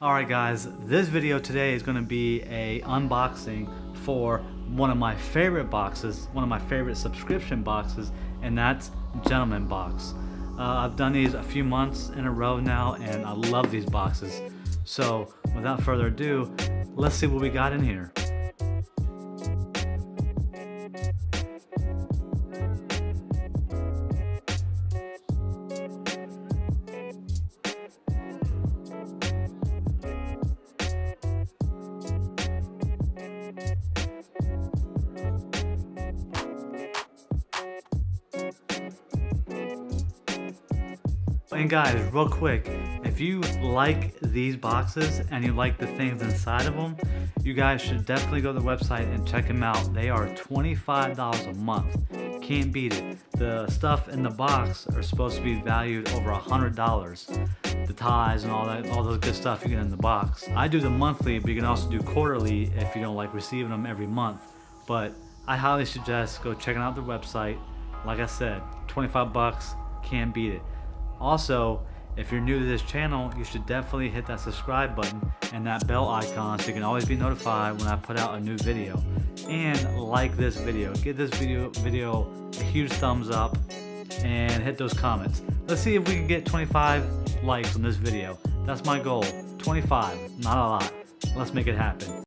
Alright guys, this video today is going to be a unboxing for one of my favorite boxes, one of my favorite subscription boxes, and that's Gentleman Box. I've done these a few months in a row now and I love these boxes. So without further ado, let's see what we got in here. And guys, real quick, if you like these boxes and you like the things inside of them, you guys should definitely go to the website and check them out. They are $25 a month. Can't beat it. The stuff in the box are supposed to be valued over $100. The ties and all that, all those good stuff you get in the box. I do the monthly, but you can also do quarterly if you don't like receiving them every month. But I highly suggest go checking out the website. Like I said, 25 bucks, can't beat it. Also, if you're new to this channel, you should definitely hit that subscribe button and that bell icon so you can always be notified when I put out a new video. And like this video. Give this video a huge thumbs up and hit those comments. Let's see if we can get 25 likes on this video. That's my goal. 25, not a lot. Let's make it happen.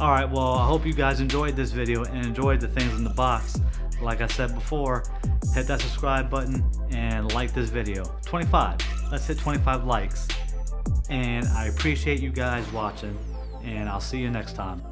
Alright, well, I hope you guys enjoyed this video and enjoyed the things in the box. Like I said before, hit that subscribe button and like this video. 25. Let's hit 25 likes. And I appreciate you guys watching, and I'll see you next time.